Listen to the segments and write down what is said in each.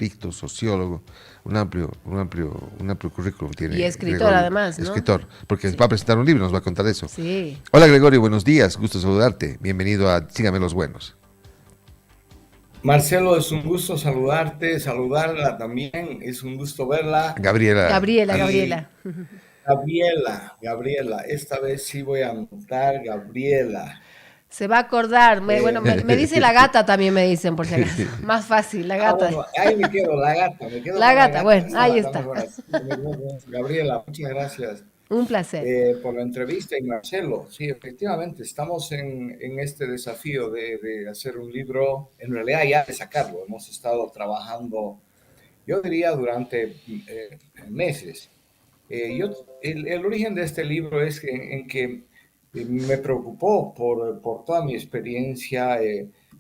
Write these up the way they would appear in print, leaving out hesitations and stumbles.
conflictos, sociólogo, un amplio currículum Y tiene escritor Gregorio, además, ¿no? escritor, porque va a Sí, presentar un libro, nos va a contar eso. sí. Hola Gregorio, buenos días, gusto saludarte, bienvenido a Sígame los Buenos. Marcelo, es un gusto saludarte, saludarla también, es un gusto verla. Gabriela, Gabriela, Y Gabriela. Gabriela, esta vez sí voy a anotar Gabriela. Se va a acordar. Bueno, Eh, me dice la gata también, me dicen, por si acaso. Más fácil, la gata. bueno, ahí me quedo, la gata, me quedo La con la gata, gata, bueno, está ahí la está. mejor. Así que Gabriela, muchas gracias Un placer. por la entrevista y Marcelo. Sí, efectivamente, estamos en este desafío de hacer un libro, en realidad ya de sacarlo, hemos estado trabajando, yo diría, durante meses. El origen de este libro es en que me preocupó por toda mi experiencia,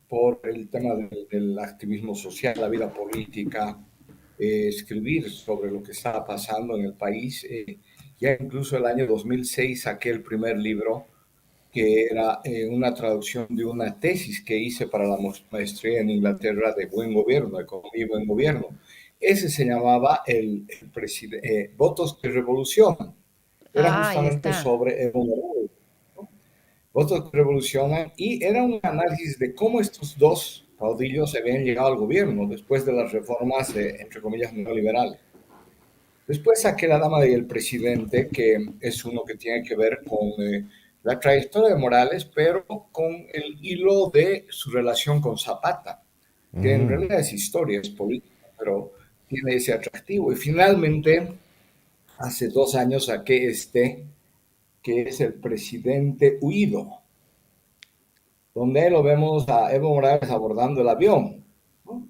por el tema del activismo social, la vida política, escribir sobre lo que estaba pasando en el país. Ya incluso el año 2006 saqué el primer libro, que era una traducción de una tesis que hice para la maestría en Inglaterra de buen gobierno, economía y buen gobierno. Ese se llamaba Votos de Revolución. Era Ah, ahí justamente está. sobre Evo Morales, ¿no? Votos que revolucionan, y era un análisis de cómo estos dos caudillos habían llegado al gobierno después de las reformas, entre comillas, neoliberales. Después saqué La Dama y el Presidente, que es uno que tiene que ver con la trayectoria de Morales, pero con el hilo de su relación con Zapata, que en mm, realidad es historia, es política, pero tiene ese atractivo. Y finalmente, hace 2 años saqué este, que es El Presidente Huido, donde lo vemos a Evo Morales abordando el avión, ¿no?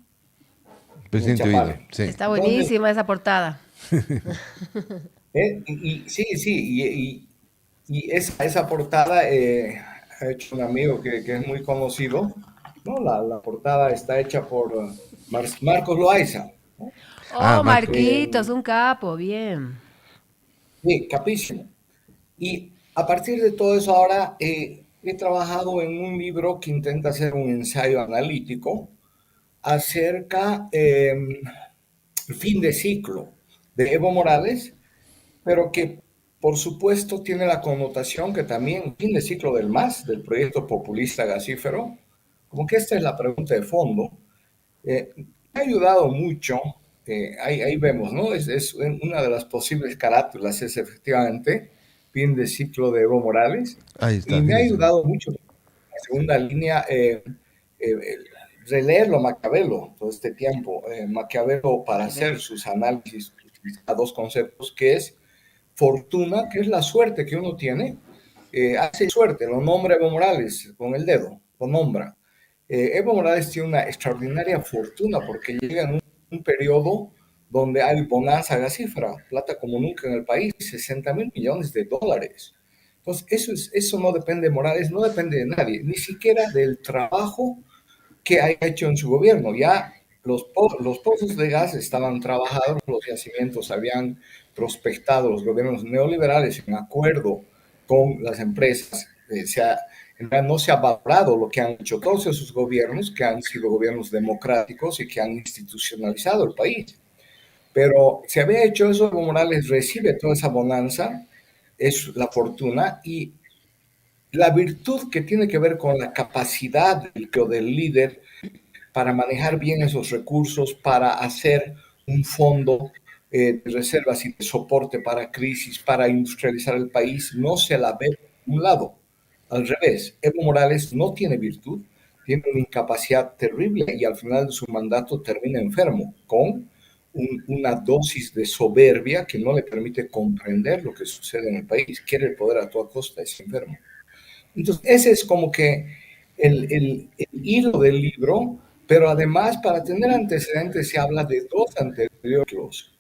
En el presidente oído, Chapare. sí. Está Entonces, buenísima esa portada. sí, sí, y esa portada ha hecho un amigo que es muy conocido, ¿no? La portada está hecha por Marcos Loaiza, ¿no? Ah, Oh, Marco. Marquitos, Eh, un capo, bien. sí, capísimo. Y a partir de todo eso ahora he trabajado en un libro que intenta hacer un ensayo analítico acerca el fin de ciclo de Evo Morales, pero que por supuesto tiene la connotación que también fin de ciclo del MAS, del proyecto populista gasífero, como que esta es la pregunta de fondo. Me ha ayudado mucho, ahí vemos, ¿no? Es una de las posibles carátulas, es efectivamente fin de ciclo de Evo Morales, Ahí y está, me ha fíjense. ayudado mucho la segunda línea, releerlo Maquiavelo todo este tiempo. Maquiavelo, para Qué hacer bello. sus análisis, utiliza dos conceptos, que es fortuna, que es la suerte que uno tiene, hace suerte, lo nombra Evo Morales con el dedo, lo nombra. Evo Morales tiene una extraordinaria fortuna porque llega en un periodo donde hay bonanza gasífera, plata como nunca en el país, 60.000 millones de dólares. Entonces, eso no depende de Morales, no depende de nadie, ni siquiera del trabajo que ha hecho en su gobierno. Ya los pozos de gas estaban trabajados, los yacimientos habían prospectado los gobiernos neoliberales en acuerdo con las empresas. No se ha valorado lo que han hecho todos esos gobiernos, que han sido gobiernos democráticos y que han institucionalizado el país. Pero se había hecho eso, Evo Morales recibe toda esa bonanza, es la fortuna, y la virtud que tiene que ver con la capacidad del líder para manejar bien esos recursos, para hacer un fondo de reservas y de soporte para crisis, para industrializar el país, no se la ve por un lado. Al revés, Evo Morales no tiene virtud, tiene una incapacidad terrible y al final de su mandato termina enfermo, con una dosis de soberbia que no le permite comprender lo que sucede en el país. Quiere el poder a toda costa, es enfermo. Entonces, ese es como que el hilo del libro, pero además para tener antecedentes se habla de dos anteriores,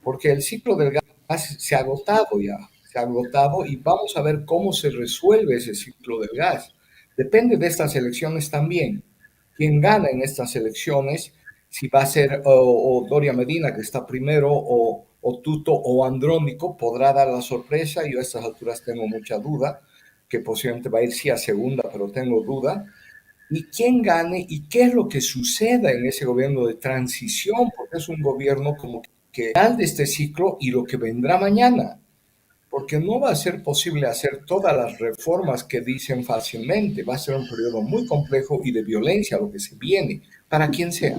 porque el ciclo del gas se ha agotado ya, se ha agotado y vamos a ver cómo se resuelve ese ciclo del gas. Depende de estas elecciones también. Quién gana en estas elecciones, si va a ser o Doria Medina, que está primero, o Tuto o Andrónico, podrá dar la sorpresa. Yo a estas alturas tengo mucha duda, que posiblemente va a ir sí a segunda, pero tengo duda. y quién gane y qué es lo que suceda en ese gobierno de transición, porque es un gobierno como que al de este ciclo y lo que vendrá mañana, porque no va a ser posible hacer todas las reformas que dicen fácilmente, va a ser un periodo muy complejo y de violencia lo que se viene, para quien sea.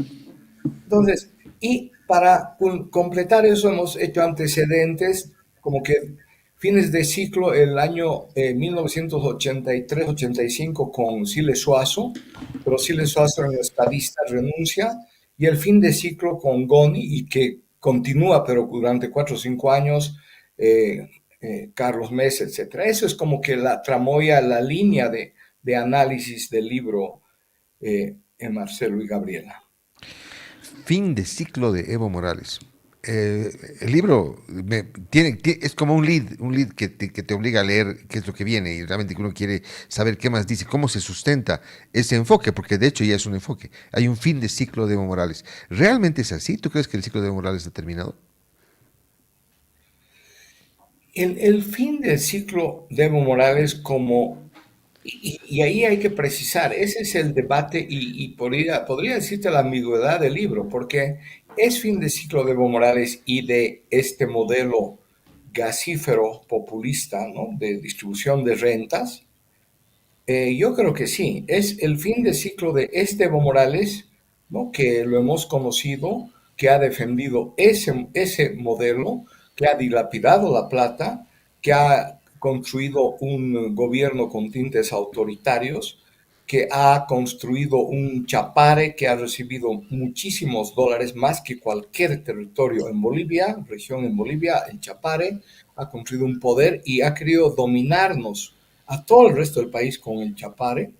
Entonces, y para completar eso hemos hecho antecedentes, como que fines de ciclo el año 1983-85 con Siles Suazo, pero Siles Suazo era un estadista, renuncia, y el fin de ciclo con Goni, y que continúa, pero durante 4 o 5 años, eh, Carlos Mesa, etcétera. Eso es como que la tramoya, la línea de análisis del libro en Marcelo y Gabriela. Fin de ciclo de Evo Morales. El libro es como un lead que te obliga a leer qué es lo que viene y realmente uno quiere saber qué más dice, cómo se sustenta ese enfoque, porque de hecho ya es un enfoque. Hay un fin de ciclo de Evo Morales. ¿Realmente es así? ¿Tú crees que el ciclo de Evo Morales está terminado? El fin del ciclo de Evo Morales como, y ahí hay que precisar, ese es el debate y podría decirte la ambigüedad del libro, porque es fin de ciclo de Evo Morales y de este modelo gasífero populista, ¿no? De distribución de rentas. Yo creo que sí, es el fin de ciclo de este Evo Morales, ¿no? Que lo hemos conocido, que ha defendido ese modelo, que ha dilapidado la plata, que ha construido un gobierno con tintes autoritarios, que ha construido un Chapare que ha recibido muchísimos dólares, más que cualquier territorio en Bolivia, región en Bolivia, el Chapare, ha construido un poder y ha querido dominarnos a todo el resto del país con el Chapare.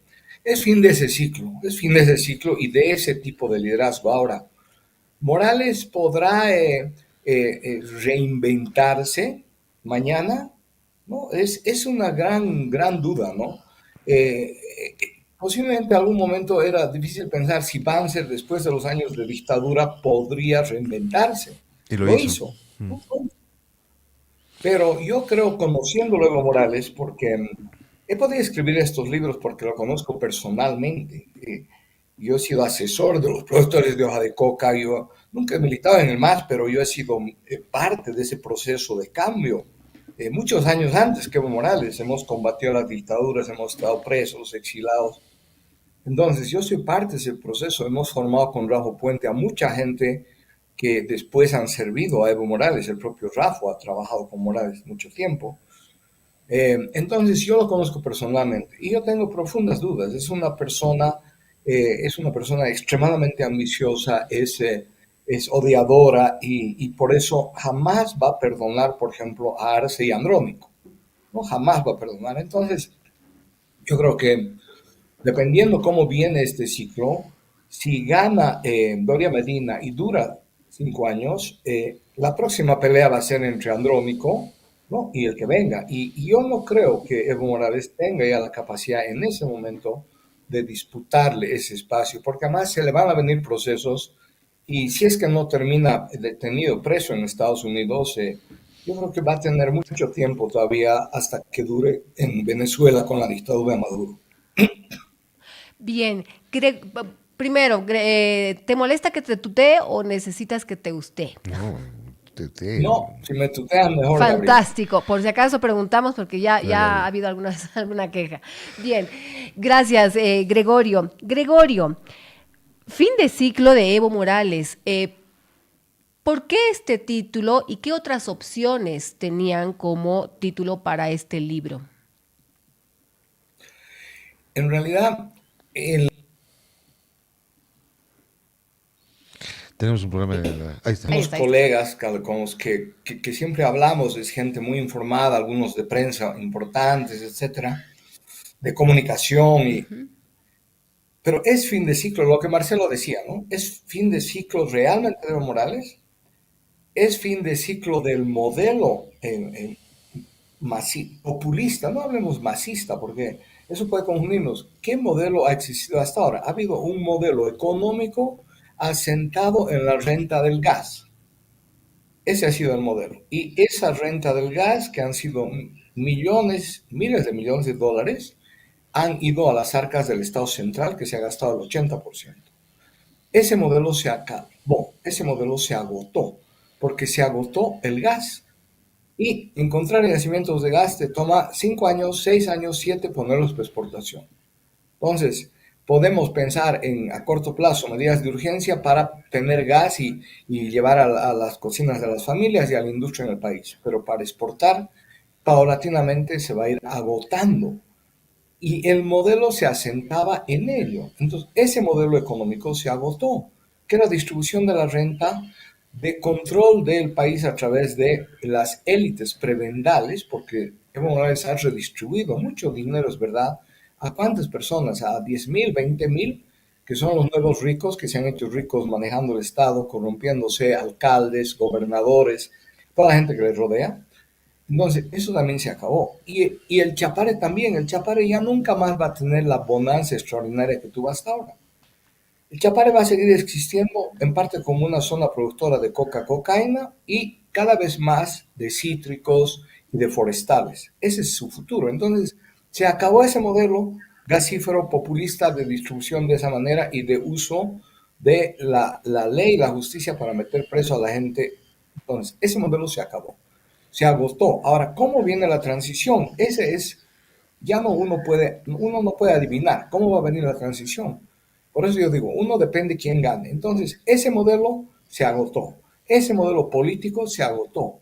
Es fin de ese ciclo, es fin de ese ciclo y de ese tipo de liderazgo. Ahora, Morales podrá reinventarse mañana, ¿no? Es una gran duda, ¿no? Eh, Posiblemente en algún momento era difícil pensar si Banzer, después de los años de dictadura, podría reinventarse. Y lo Lo hizo. hizo. Pero yo creo, conociendo a Evo Morales, porque he podido escribir estos libros porque lo conozco personalmente. Yo he sido asesor de los productores de hoja de coca. Yo nunca he militado en el MAS, pero yo he sido parte de ese proceso de cambio. Muchos años antes que Evo Morales, hemos combatido las dictaduras, hemos estado presos, exilados. Entonces, yo soy parte de ese proceso. Hemos formado con Rafa Puente a mucha gente que después han servido a Evo Morales. El propio Rafa ha trabajado con Morales mucho tiempo. Entonces, yo lo conozco personalmente y yo tengo profundas dudas. Es una persona extremadamente ambiciosa, es odiadora y por eso jamás va a perdonar, por ejemplo, a Arce y a Andrónico. No, jamás va a perdonar. Entonces, yo creo que dependiendo cómo viene este ciclo, si gana Doria Medina y dura 5 años, la próxima pelea va a ser entre Andrónico, ¿no? Y el que venga. Y yo no creo que Evo Morales tenga ya la capacidad en ese momento de disputarle ese espacio, porque además se le van a venir procesos y si es que no termina detenido, preso en Estados Unidos, yo creo que va a tener mucho tiempo todavía hasta que dure en Venezuela con la dictadura de Maduro. Bien, primero, ¿te molesta que te tutee o necesitas que te guste? No, No, si me tutean mejor, Gabriel. Fantástico. Por si acaso preguntamos porque dale, ya ha dale. habido alguna queja. Bien, gracias, Gregorio. Gregorio, fin de ciclo de Evo Morales. ¿Por qué este título y qué otras opciones tenían como título para este libro? En realidad, el, Tenemos un problema ahí está. Ahí unos está, ahí está. colegas con los que siempre hablamos, es gente muy informada, algunos de prensa importantes, etcétera, de comunicación, pero es fin de ciclo, lo que Marcelo decía, ¿no? Es fin de ciclo realmente de Evo Morales, es fin de ciclo del modelo populista, no hablemos masista, porque eso puede confundirnos. ¿Qué modelo ha existido hasta ahora? Ha habido un modelo económico asentado en la renta del gas. Ese ha sido el modelo. Y esa renta del gas, que han sido millones, miles de millones de dólares, han ido a las arcas del Estado central, que se ha gastado el 80%. Ese modelo se acabó, ese modelo se agotó, porque se agotó el gas. Y encontrar yacimientos de gas te toma 5 años, 6 años, 7 ponerlos para exportación. Entonces, podemos pensar a corto plazo medidas de urgencia para tener gas y llevar a las cocinas de las familias y a la industria en el país. Pero para exportar, paulatinamente se va a ir agotando. Y el modelo se asentaba en ello. Entonces, ese modelo económico se agotó, que era distribución de la renta, de control del país a través de las élites prebendales, porque Evo Morales ha redistribuido mucho dinero, es verdad. ¿A cuántas personas? A 10.000, 20.000, que son los nuevos ricos que se han hecho ricos manejando el Estado, corrompiéndose, alcaldes, gobernadores, toda la gente que les rodea. Entonces, eso también se acabó. Y el Chapare también. El Chapare ya nunca más va a tener la bonanza extraordinaria que tuvo hasta ahora. El Chapare va a seguir existiendo en parte como una zona productora de cocaína y cada vez más de cítricos y de forestales. Ese es su futuro. Entonces, se acabó ese modelo gasífero populista de distribución de esa manera y de uso de la ley y la justicia para meter preso a la gente. Entonces, ese modelo se acabó, se agotó. Ahora, ¿cómo viene la transición? Ese es, ya no uno no puede adivinar cómo va a venir la transición. Por eso yo digo, uno depende quién gane. Entonces, ese modelo se agotó. Ese modelo político se agotó.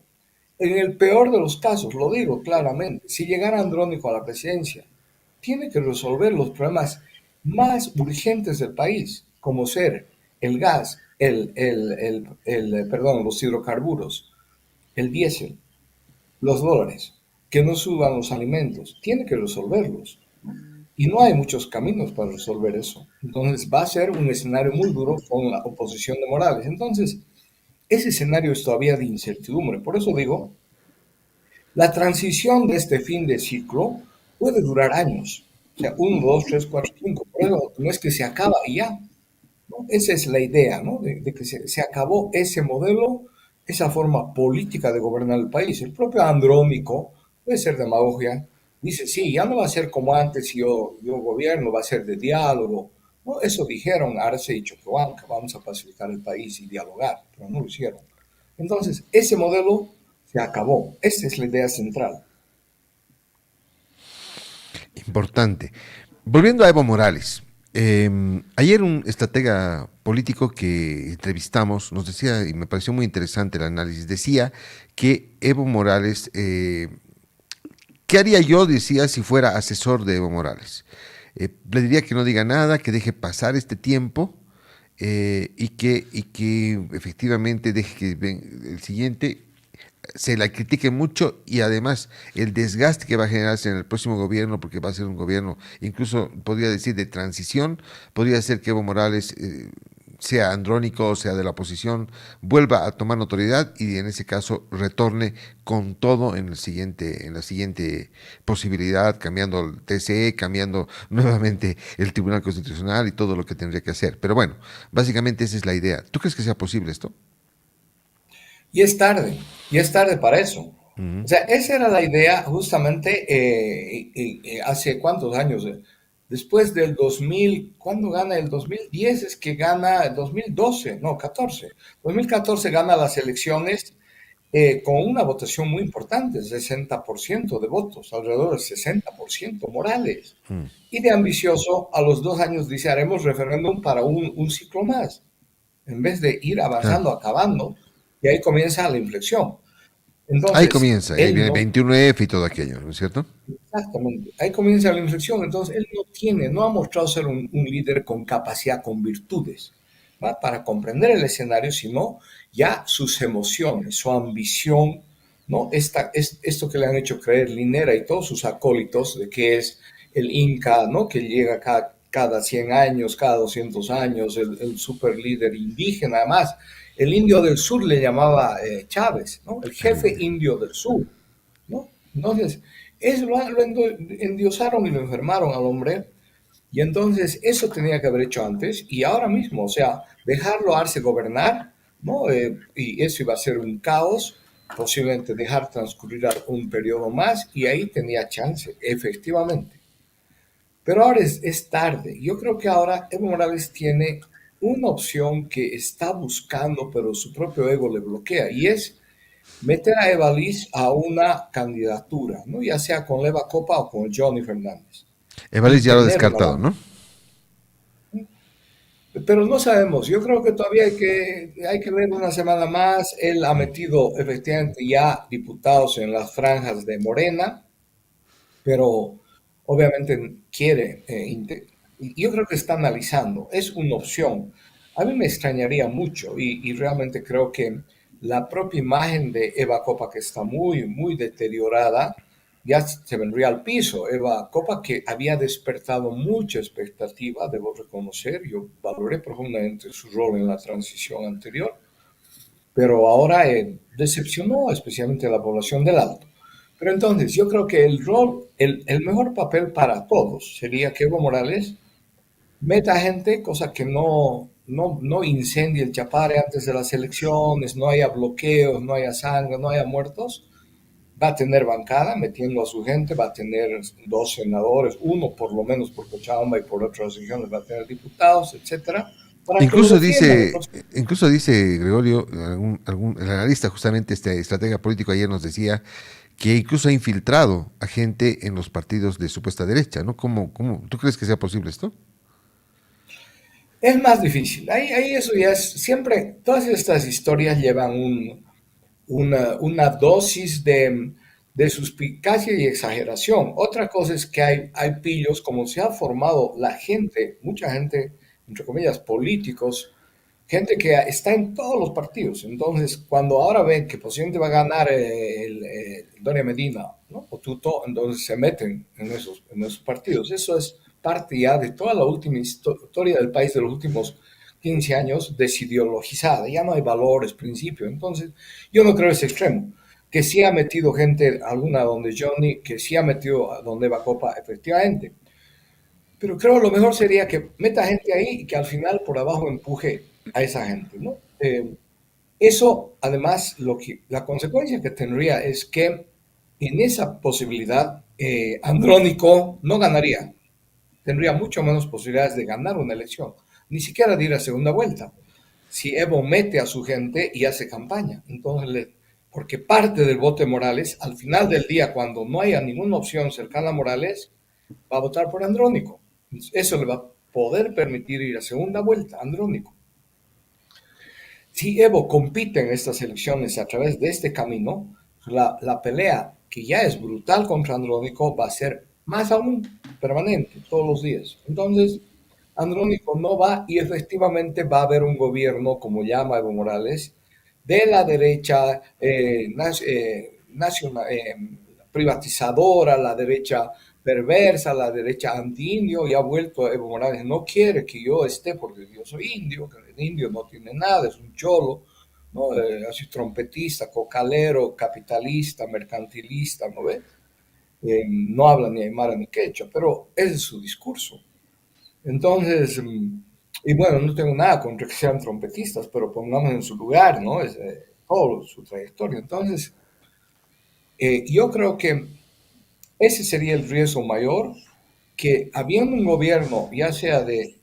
En el peor de los casos, lo digo claramente, si llegara Andrónico a la presidencia, tiene que resolver los problemas más urgentes del país, como ser el gas, perdón, los hidrocarburos, el diésel, los dólares, que no suban los alimentos. Tiene que resolverlos. Y no hay muchos caminos para resolver eso. Entonces va a ser un escenario muy duro con la oposición de Morales. Entonces, ese escenario es todavía de incertidumbre. Por eso digo, la transición de este fin de ciclo puede durar años. O sea, 1, 2, 3, 4, 5. Por eso no es que se acaba y ya. ¿No? Esa es la idea, ¿no? De que se acabó ese modelo, esa forma política de gobernar el país. El propio Andrónico, puede ser demagogia, dice, sí, ya no va a ser como antes, yo gobierno, va a ser de diálogo. No, eso dijeron Arce y Choquehuanca, vamos a pacificar el país y dialogar, pero no lo hicieron. Entonces, ese modelo se acabó. Esa es la idea central. Importante. Volviendo a Evo Morales, ayer un estratega político que entrevistamos nos decía, y me pareció muy interesante el análisis, decía que Evo Morales, ¿qué haría yo, decía, si fuera asesor de Evo Morales? Le diría que no diga nada, que deje pasar este tiempo y que efectivamente deje que el siguiente se la critique mucho y además el desgaste que va a generarse en el próximo gobierno, porque va a ser un gobierno, incluso podría decir de transición, podría ser que Evo Morales, sea andrónico o sea de la oposición, vuelva a tomar notoriedad y en ese caso retorne con todo en la siguiente posibilidad, cambiando el TCE, cambiando nuevamente el Tribunal Constitucional y todo lo que tendría que hacer. Pero bueno, básicamente esa es la idea. ¿Tú crees que sea posible esto? Y es tarde para eso. Ujú. O sea, esa era la idea justamente hace cuántos años. Después del 2000, ¿cuándo gana? El 2010 es que gana, el 2012, no, 14. 2014 gana las elecciones con una votación muy importante, 60% de votos, alrededor del 60% Morales. Mm. Y de ambicioso, a los 2 años dice, haremos referéndum para un ciclo más, en vez de ir Claro. avanzando, acabando, y ahí comienza la inflexión. Ahí Entonces, comienza, ahí él viene no, 21F y todo aquello, ¿no es cierto? exactamente, ahí comienza la inflexión. Entonces, él no ha mostrado ser un líder con capacidad, con virtudes, ¿va? Para comprender el escenario, sino ya sus emociones, su ambición, ¿no? Esto que le han hecho creer Linera y todos sus acólitos, de que es el Inca, ¿no? Que llega cada 100 años, cada 200 años, el super líder indígena, además. El indio del sur le llamaba Chávez, ¿no? El El jefe indio. indio del sur, ¿no? Entonces, eso lo endiosaron y lo enfermaron al hombre, y entonces eso tenía que haber hecho antes, y ahora mismo, o sea, dejarlo darse gobernar, ¿no? Y eso iba a ser un caos, posiblemente dejar transcurrir un periodo más, y ahí tenía chance, efectivamente. Pero ahora es tarde. Yo creo que ahora Evo Morales tiene una opción que está buscando, pero su propio ego le bloquea, y es meter a Eva Liz a una candidatura, ¿no? Ya sea con Leva Copa o con Johnny Fernández, Evalis y ya lo ha tenerla. descartado, ¿no? Pero no sabemos, yo creo que todavía hay que ver una semana más. Él ha metido efectivamente ya diputados en las franjas de Morena, pero obviamente quiere, y yo creo que está analizando, es una opción. A mí me extrañaría mucho, y realmente creo que la propia imagen de Eva Copa, que está muy, muy deteriorada, ya se vendría al piso. Eva Copa, que había despertado mucha expectativa, debo reconocer, yo valoré profundamente su rol en la transición anterior, pero ahora decepcionó especialmente a la población del Alto. Pero entonces yo creo que el mejor papel para todos sería que Evo Morales meta gente, cosa que no incendie el Chapare antes de las elecciones, no haya bloqueos, no haya sangre, no haya muertos. Va a tener bancada metiendo a su gente, va a tener 2 senadores, uno por lo menos por Cochabamba y por otras regiones va a tener diputados, etcétera, para que lo Incluso defiendan el dice, próximo. incluso dice Gregorio, el analista justamente, este estratega político ayer nos decía que incluso ha infiltrado a gente en los partidos de supuesta derecha, ¿no? ¿Tú crees que sea posible esto? Es más difícil. Ahí eso ya es, siempre, todas estas historias llevan una dosis de suspicacia y exageración. Otra cosa es que hay pillos, como se ha formado la gente, mucha gente, entre comillas, políticos, gente que está en todos los partidos. Entonces, cuando ahora ven que posiblemente va a ganar Doria Medina, ¿no? O Tuto, entonces se meten en esos partidos. Eso es parte ya de toda la última historia del país de los últimos 15 años desideologizada. Ya no hay valores, principios. Entonces, yo no creo ese extremo. Que sí ha metido gente alguna donde Johnny, que sí ha metido a donde va Copa, efectivamente. Pero creo lo mejor sería que meta gente ahí y que al final por abajo empuje a esa gente, ¿no? Eso, además, la consecuencia que tendría es que en esa posibilidad Andrónico no ganaría. Tendría mucho menos posibilidades de ganar una elección, ni siquiera de ir a segunda vuelta, si Evo mete a su gente y hace campaña. Entonces, porque parte del voto de Morales, al final del día, cuando no haya ninguna opción cercana a Morales, va a votar por Andrónico. Eso le va a poder permitir ir a segunda vuelta, Andrónico. Si Evo compite en estas elecciones a través de este camino, la pelea, que ya es brutal contra Andrónico, va a ser más aún permanente, todos los días. Entonces, Andrónico no va, y efectivamente va a haber un gobierno, como llama Evo Morales, de la derecha nacional, privatizadora, la derecha perversa, la derecha anti-indio, y ha vuelto Evo Morales, no quiere que yo esté porque yo soy indio, que el indio no tiene nada, es un cholo, ¿no? Así trompetista, cocalero, capitalista, mercantilista, ¿no ve? No habla ni aymara ni quechua, pero ese es su discurso. Entonces, y bueno, no tengo nada contra que sean trompetistas, pero pongamos en su lugar, ¿no? Es todo su trayectoria. Entonces, yo creo que ese sería el riesgo mayor, que habiendo un gobierno, ya sea de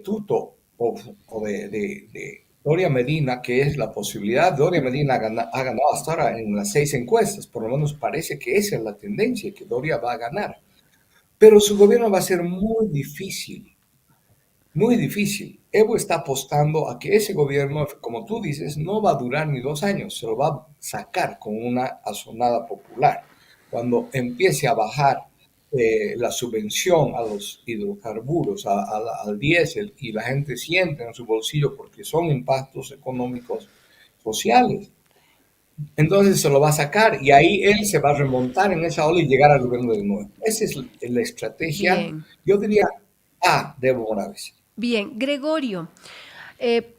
Tuto o de Doria Medina, que es la posibilidad. Doria Medina ha ganado hasta ahora en las 6 encuestas, por lo menos parece que esa es la tendencia, que Doria va a ganar. Pero su gobierno va a ser muy difícil, muy difícil. Evo está apostando a que ese gobierno, como tú dices, no va a durar ni 2 años, se lo va a sacar con una asonada popular. Cuando empiece a bajar la subvención a los hidrocarburos, al diésel, y la gente siente en su bolsillo porque son impactos económicos sociales, entonces se lo va a sacar y ahí él se va a remontar en esa ola y llegar al gobierno de nuevo. Esa es la estrategia, Bien, yo diría, A de Evo Morales. bien. Gregorio, eh,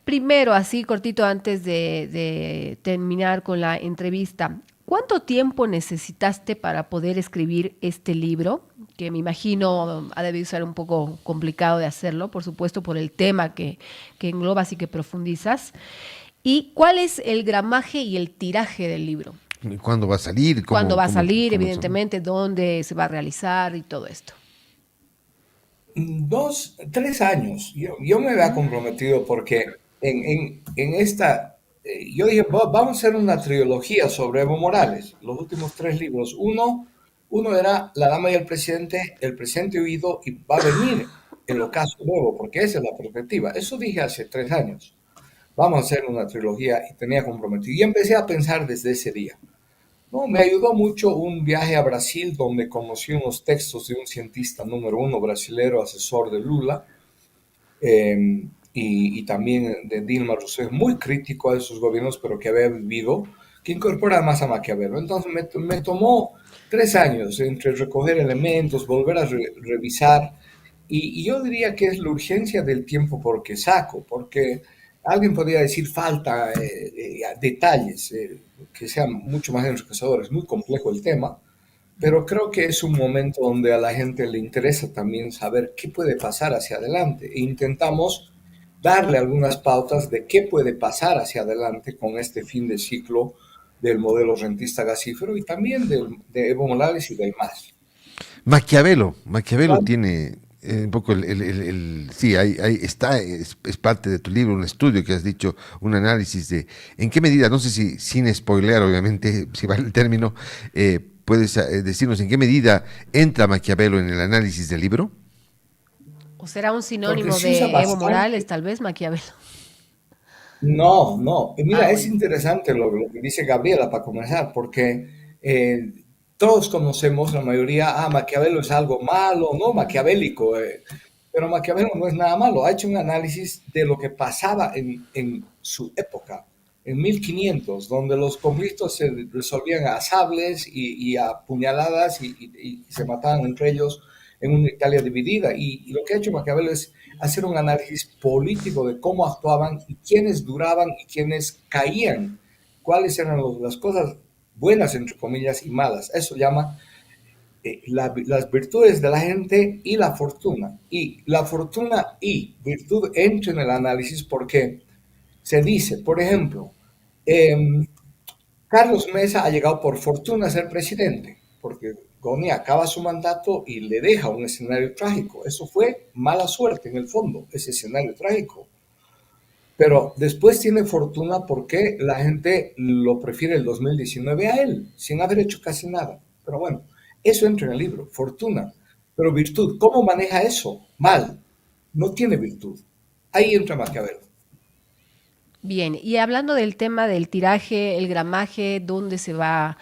primero, así cortito antes de terminar con la entrevista, ¿cuánto tiempo necesitaste para poder escribir este libro? Que me imagino ha debido ser un poco complicado de hacerlo, por supuesto, por el tema que englobas y que profundizas. ¿Y cuál es el gramaje y el tiraje del libro? ¿Cuándo va a salir? ¿Cuándo va a salir, ¿Cómo evidentemente? ¿Dónde se va a realizar y todo esto? 3 años. Yo me había comprometido porque en esta, yo dije, vamos a hacer una trilogía sobre Evo Morales, los últimos 3 libros. Uno era La Dama y el presidente huido y va a venir el ocaso nuevo, porque esa es la perspectiva. Eso dije hace 3 años. Vamos a hacer una trilogía y tenía comprometido. Y empecé a pensar desde ese día. No, me ayudó mucho un viaje a Brasil donde conocí unos textos de un cientista número uno brasilero, asesor de Lula, y también de Dilma Rousseff, muy crítico a esos gobiernos, pero que había vivido, que incorpora más a Maquiavelo. Entonces me tomó 3 años entre recoger elementos, volver a revisar, y yo diría que es la urgencia del tiempo porque saco, porque alguien podría decir falta detalles que sean mucho más enriquecedores, muy complejo el tema, pero creo que es un momento donde a la gente le interesa también saber qué puede pasar hacia adelante e intentamos darle algunas pautas de qué puede pasar hacia adelante con este fin de ciclo del modelo rentista gasífero y también de Evo Morales y de más. Maquiavelo ¿Vale? tiene un poco sí, ahí está, es parte de tu libro, un estudio que has dicho, un análisis de en qué medida, no sé si sin spoilear, obviamente, si vale el término, puedes decirnos en qué medida entra Maquiavelo en el análisis del libro. ¿O será un Porque sinónimo se usa de Evo Morales, bastante. tal vez, Maquiavelo? No, no. Ah, Mira, es bueno. interesante lo que dice Gabriela para comenzar, porque todos conocemos, la mayoría, Maquiavelo es algo malo, ¿no? Maquiavélico. Pero Maquiavelo no es nada malo. Ha hecho un análisis de lo que pasaba en su época, en 1500, donde los conflictos se resolvían a sables y a puñaladas y se mataban entre ellos en una Italia dividida. Y lo que ha hecho Maquiavelo es hacer un análisis político de cómo actuaban y quiénes duraban y quiénes caían, cuáles eran las cosas buenas, entre comillas, y malas. Eso llama las virtudes de la gente y la fortuna. Y la fortuna y virtud entran en el análisis porque se dice, por ejemplo, eh, Carlos Mesa ha llegado por fortuna a ser presidente, porque Goni acaba su mandato y le deja un escenario trágico. Eso fue mala suerte en el fondo, ese escenario trágico. Pero después tiene fortuna porque la gente lo prefiere el 2019 a él, sin haber hecho casi nada. Pero bueno, eso entra en el libro, fortuna. Pero virtud, ¿cómo maneja eso? Mal, no tiene virtud. Ahí entra Maquiavelo. Bien, y hablando del tema del tiraje, el gramaje, ¿dónde se va a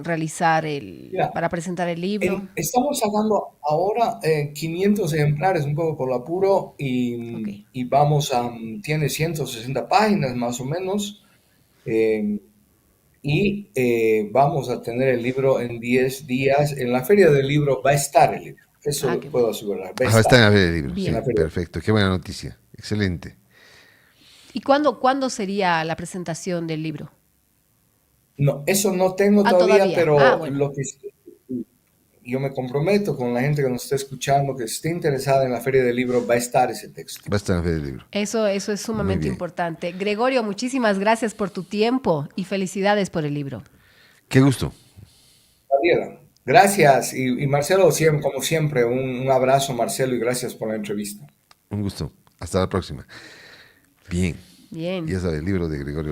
realizar Mira, para presentar el libro? estamos sacando ahora 500 ejemplares, un poco por lo apuro, Ok. y vamos a, tiene 160 páginas más o menos, eh, y vamos a tener el libro en 10 días. En la Feria del Libro va a estar el libro, eso Ah, lo qué puedo bueno. asegurar, va a Ah, está estar en la Feria del Libro, en sí, la Bien. Feria. perfecto, qué buena noticia, excelente. ¿Y cuándo sería la presentación del libro? No, eso no tengo Ah, todavía, todavía. Ah, pero bueno. lo que yo me comprometo con la gente que nos está escuchando, que esté interesada en la Feria del Libro, va a estar ese texto. Va a estar en la Feria del Libro. Eso es Muy sumamente bien. importante. Gregorio, muchísimas gracias por tu tiempo y felicidades por el libro. Qué gusto. Gabriela, gracias. Y Marcelo, como siempre, un abrazo, Marcelo, y gracias por la entrevista. Un gusto. Hasta la próxima. Bien. Bien. Ya sabe, el libro de Gregorio.